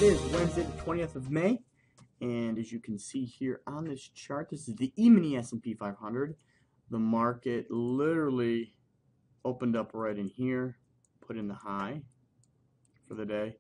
It is Wednesday, the 20th of May, and as you can see here on this chart, this is the E-Mini S&P 500. The market literally opened up right in here, put in the high for the day,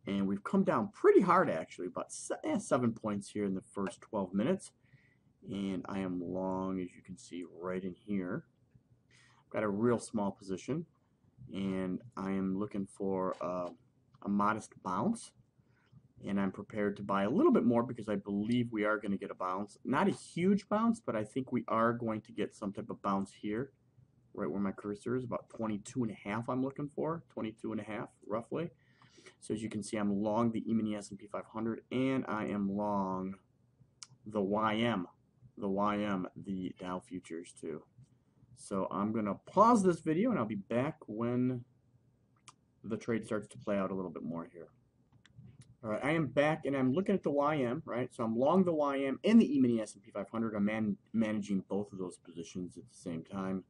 and we've come down pretty hard actually, about 7 points here in the first 12 minutes, and I am long, as you can see, right in here. I've got a real small position, and I am looking for a modest bounce. And I'm prepared to buy a little bit more because I believe we are going to get a bounce. Not a huge bounce, but I think we are going to get some type of bounce here, right where my cursor is, about 22.5 I'm looking for, 22.5 roughly. So as you can see, I'm long the E-Mini S&P 500, and I am long the YM, the Dow futures too. So I'm going to pause this video, and I'll be back when the trade starts to play out a little bit more here. All right, I am back, and I'm looking at the YM, right? So I'm long the YM and the E-Mini S&P 500. I'm managing both of those positions at the same time,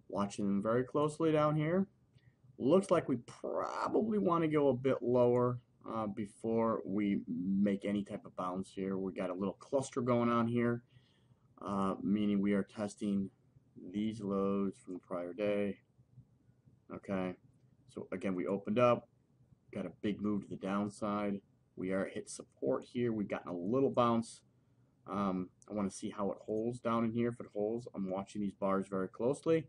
watching them very closely down here. Looks like we probably want to go a bit lower before we make any type of bounce here. We got a little cluster going on here, meaning we are testing these lows from the prior day. Okay, so again, we opened up. Got a big move to the downside. We are hit support here. We've gotten a little bounce. I want to see how it holds down in here. If it holds, I'm watching these bars very closely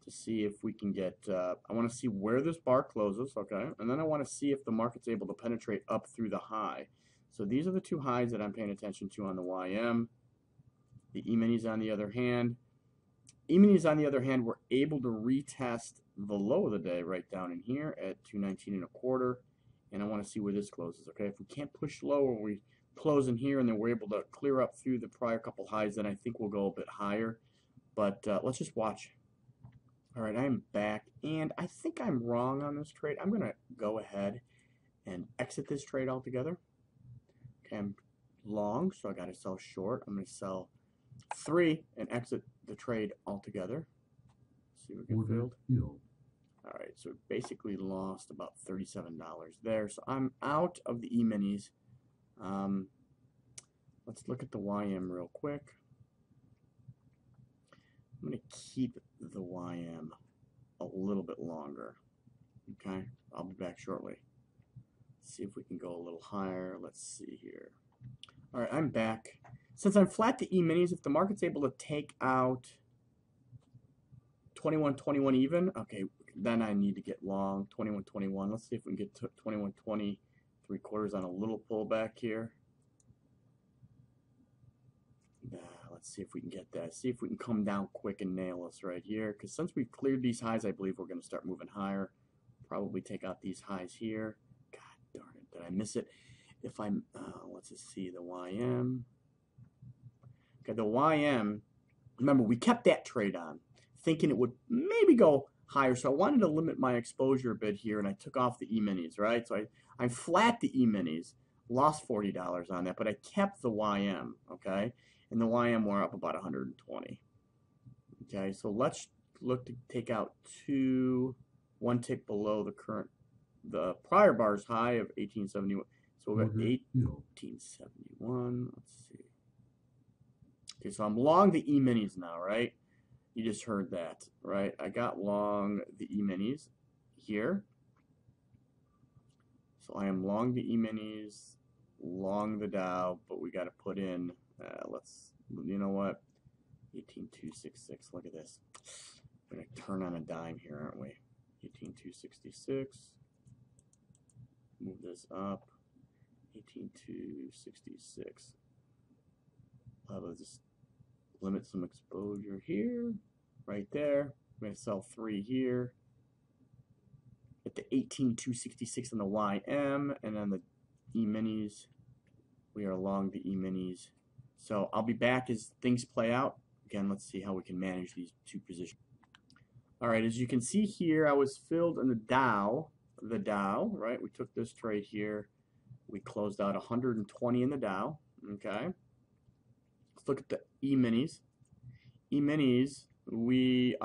to see if we can get, I want to see where this bar closes, okay? And then I want to see if the market's able to penetrate up through the high. So these are the two highs that I'm paying attention to on the YM. The E-Minis on the other hand. E-Minis on the other hand were able to retest the low of the day right down in here at 219.25, and I want to see where this closes. Okay, if we can't push lower, we close in here and then we're able to clear up through the prior couple highs, then I think we'll go a bit higher, but let's just watch. All right, I'm back, and I think I'm wrong on this trade. I'm gonna go ahead and exit this trade altogether. Okay, I'm long, so I got to sell short. I'm going to sell 3 and exit the trade altogether. See if we can build. All right, so basically lost about $37 there. So I'm out of the E-Minis. Let's look at the YM real quick. I'm going to keep the YM a little bit longer. Okay, I'll be back shortly. See if we can go a little higher. Let's see here. All right, I'm back. Since I'm flat the E-Minis, if the market's able to take out 21.21 even, okay, then I need to get long 21.21. Let's see if we can get to 21.20 3/4 on a little pullback here. Let's see if we can get that. See if we can come down quick and nail us right here. Because since we've cleared these highs, I believe we're going to start moving higher. Probably take out these highs here. God darn it, did I miss it? If I'm, let's just see the YM. Okay, the YM, remember we kept that trade on, thinking it would maybe go higher. So I wanted to limit my exposure a bit here, and I took off the E-Minis, right? So I flat the E-Minis, lost $40 on that, but I kept the YM, okay? And the YM were up about 120. Okay, so let's look to take out one tick below the prior bar's high of 1871. So we're at 1871. Let's see. Okay, so I'm long the E-Minis now, right? You just heard that, right? I got long the E-Minis here. So I am long the E-Minis, long the Dow, but we got to put in, you know what? 18,266. Look at this. We're going to turn on a dime here, aren't we? 18,266. Move this up. 18,266. I'll just limit some exposure here, right there. I'm going to sell 3 here at the 18,266 on the YM, and on the E-Minis, we are long the E-Minis. So I'll be back as things play out. Again, let's see how we can manage these two positions. All right, as you can see here, I was filled in the Dow, right? We took this trade here. We closed out 120 in the Dow, okay? Let's look at the E-Minis. E-Minis, we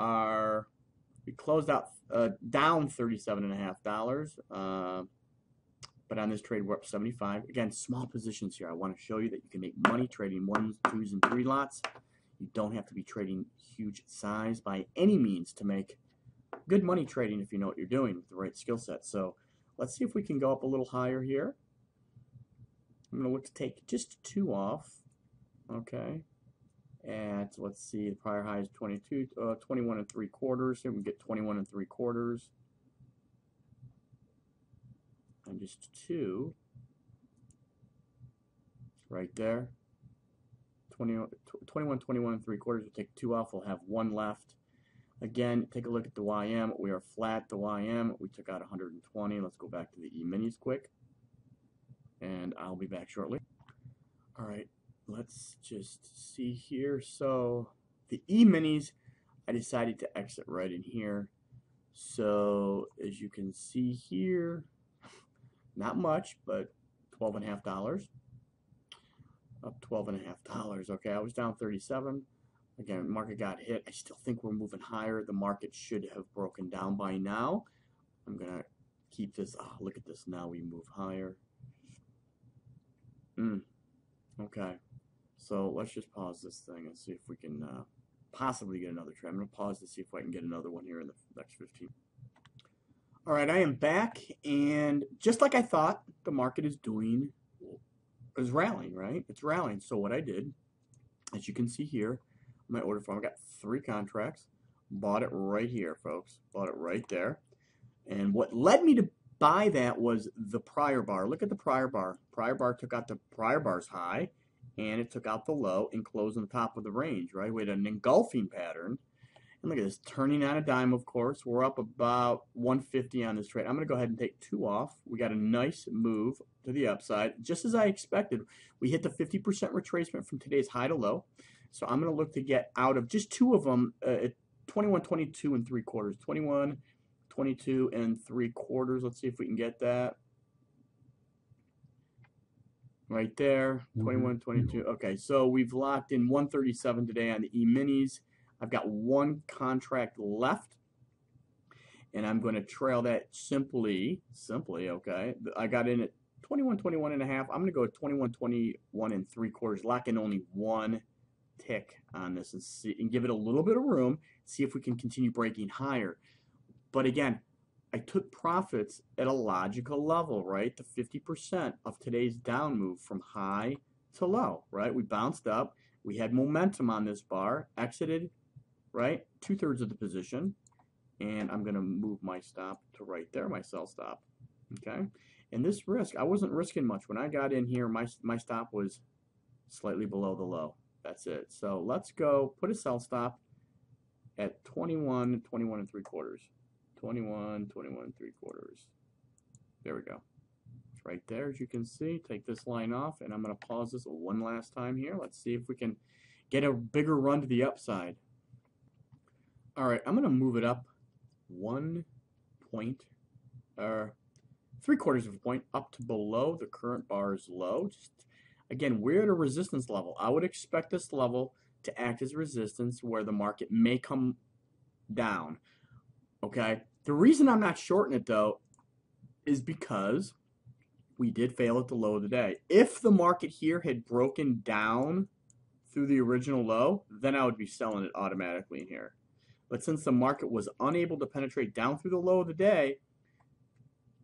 closed out down $37.50, but on this trade we're up 75. Again, small positions here. I want to show you that you can make money trading 1s, 2s, and 3 lots. You don't have to be trading huge size by any means to make good money trading if you know what you're doing with the right skill set. So let's see if we can go up a little higher here. I'm going to look to take just 2 off. Okay. And let's see, the prior high is 21 3/4. Here we get 21 3/4. And just 2 right there. 21 3/4. We'll take 2 off. We'll have 1 left. Again, take a look at the YM. We are flat. The YM, we took out 120. Let's go back to the E-Minis quick. And I'll be back shortly. All right, let's just see here. So the E-Minis, I decided to exit right in here. So as you can see here, not much, but $12.50. Up $12.50. Okay, I was down 37. Again, market got hit. I still think we're moving higher. The market should have broken down by now. I'm going to keep this. Oh, look at this. Now we move higher. Okay. So let's just pause this thing and see if we can possibly get another trade. I'm going to pause to see if I can get another one here in the next 15. All right, I am back. And just like I thought, the market is rallying, right? It's rallying. So what I did, as you can see here, my order form, I got 3 contracts, bought it right here, folks, bought it right there. And what led me to buy that was the prior bar. Look at the prior bar. Prior bar took out the prior bar's high, and it took out the low and closed on the top of the range, right? We had an engulfing pattern. And look at this, turning on a dime, of course. We're up about 150 on this trade. I'm going to go ahead and take 2 off. We got a nice move to the upside, just as I expected. We hit the 50% retracement from today's high to low. So I'm going to look to get out of just 2 of them at 21, 22 and 3/4. 21, 22 and 3/4. Let's see if we can get that. Right there, 21, 22. Okay, so we've locked in 137 today on the E-Minis. I've got 1 contract left, and I'm going to trail that simply, okay. I got in at 21, 21 and a half. I'm going to go at 21, 21 and 3/4, lock in only 1 tick on this and see and give it a little bit of room, see if we can continue breaking higher. But again, I took profits at a logical level, right? The 50% of today's down move from high to low, right? We bounced up, we had momentum on this bar, exited, right? 2/3 of the position, and I'm going to move my stop to right there, my sell stop, okay? And this risk, I wasn't risking much. When I got in here, my stop was slightly below the low. That's it. So let's go put a sell stop at 21, 21 and 3/4. 21, 21 and 3/4. There we go. It's right there, as you can see. Take this line off, and I'm going to pause this 1 last time here. Let's see if we can get a bigger run to the upside. All right, I'm going to move it up 1 point, 3/4 of a point up to below the current bar's low. Again, we're at a resistance level. I would expect this level to act as resistance where the market may come down. Okay? The reason I'm not shorting it, though, is because we did fail at the low of the day. If the market here had broken down through the original low, then I would be selling it automatically in here. But since the market was unable to penetrate down through the low of the day,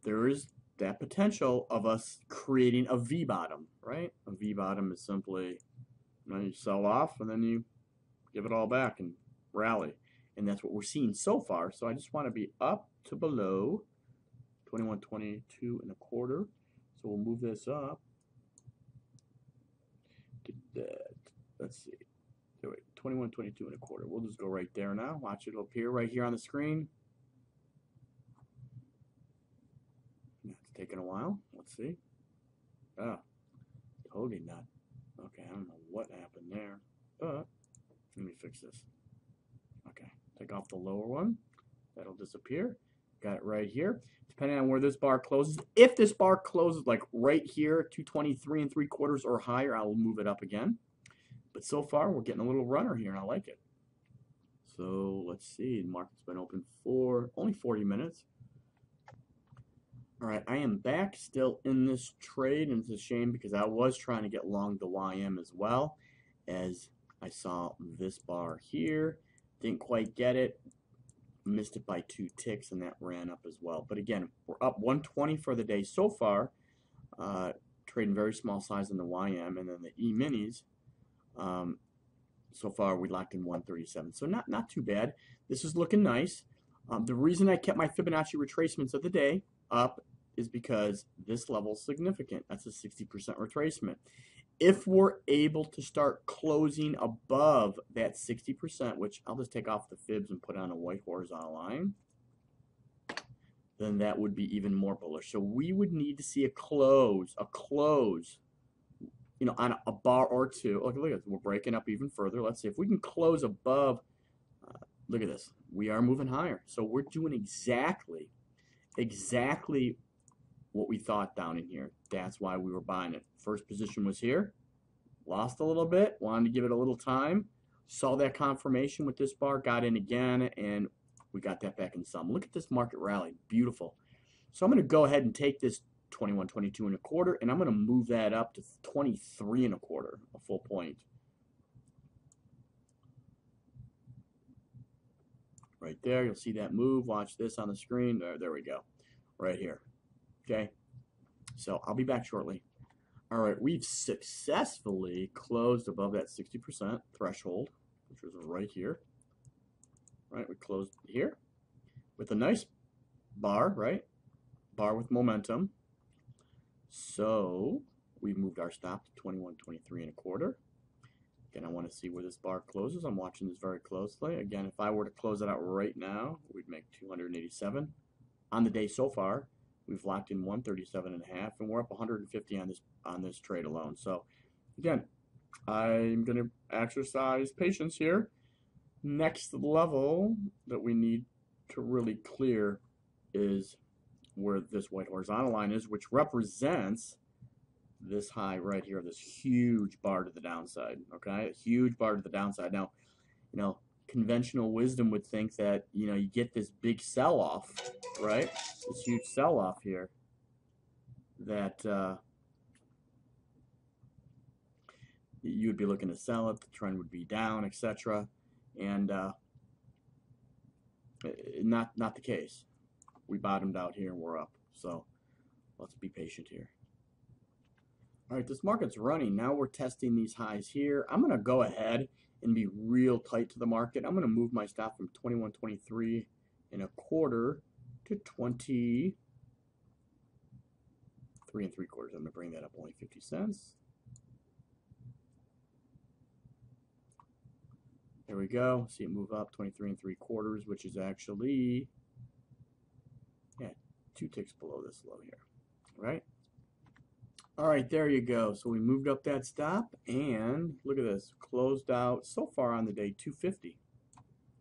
there is that potential of us creating a V-bottom, right? A V-bottom is simply, you sell off and then you give it all back and rally. And that's what we're seeing so far. So I just want to be up to below 21, 22 and a quarter. So we'll move this up. Get that. Let's see. Wait, 21, 22 and a quarter. We'll just go right there now. Watch it appear right here on the screen. It's taking a while. Let's see. Ah, holding that. Okay, I don't know what happened there. But let me fix this. Okay, take off the lower one. That'll disappear. Got it right here. Depending on where this bar closes. If this bar closes like right here, 223 and 3/4 or higher, I'll move it up again. But so far, we're getting a little runner here, and I like it. So let's see. The market's been open for only 40 minutes. All right, I am back still in this trade, and it's a shame because I was trying to get long the YM as well, as I saw this bar here. Didn't quite get it, missed it by 2 ticks, and that ran up as well. But again, we're up 120 for the day so far, trading very small size in the YM, and then the E-Minis, so far we locked in 137. So not too bad. This is looking nice. The reason I kept my Fibonacci retracements of the day up is because this level is significant. That's a 60% retracement. If we're able to start closing above that 60%, which I'll just take off the fibs and put on a white horizontal line, then that would be even more bullish. So we would need to see a close, you know, on a bar or two. Look at this. We're breaking up even further. Let's see if we can close above. Look at this. We are moving higher. So we're doing exactly what we thought down in here. That's why we were buying it. First position was here. Lost a little bit. Wanted to give it a little time. Saw that confirmation with this bar. Got in again, and we got that back in some. Look at this market rally. Beautiful. So I'm going to go ahead and take this 21, 22 and a quarter, and I'm going to move that up to 23 and a quarter, a full point. Right there, you'll see that move. Watch this on the screen. There we go. Right here. Okay, so I'll be back shortly. All right, we've successfully closed above that 60% threshold, which was right here. Right, we closed here with a nice bar, right? Bar with momentum. So we've moved our stop to 21, 23 and a quarter. Again, I want to see where this bar closes. I'm watching this very closely. Again, if I were to close it out right now, we'd make 287 on the day so far. We've locked in 137 and a half, and we're up 150 on this trade alone. So again, I'm going to exercise patience here. Next level that we need to really clear is where this white horizontal line is, which represents this high right here, this huge bar to the downside. Okay, a huge bar to the downside. Now, you know, conventional wisdom would think that, you know, you get this big sell-off, right? This huge sell-off here, that you would be looking to sell it, the trend would be down, etc. And not the case. We bottomed out here and we're up. So let's be patient here. All right, this market's running. Now we're testing these highs here. I'm going to go ahead and be real tight to the market. I'm going to move my stop from 21.23 and a quarter to 23 and 3/4. I'm going to bring that up only 50 cents. There we go. See it move up 23 and 3/4, which is actually, yeah, 2 ticks below this low here, right? All right, there you go. So we moved up that stop, and look at this. Closed out so far on the day 250.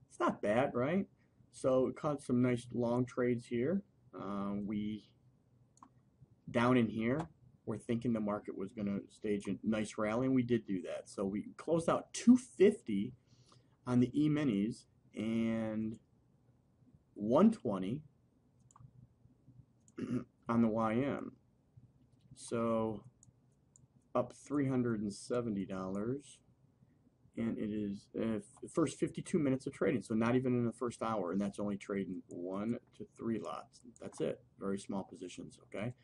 It's not bad, right? So we caught some nice long trades here. We down in here, we're thinking the market was going to stage a nice rally, and we did do that. So we closed out 250 on the E-Minis and 120 on the YM. So up $370, and it is the first 52 minutes of trading, so not even in the first hour, and that's only trading 1 to 3 lots. That's it. Very small positions, okay?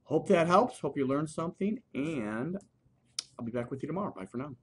Hope that helps. Hope you learned something, and I'll be back with you tomorrow. Bye for now.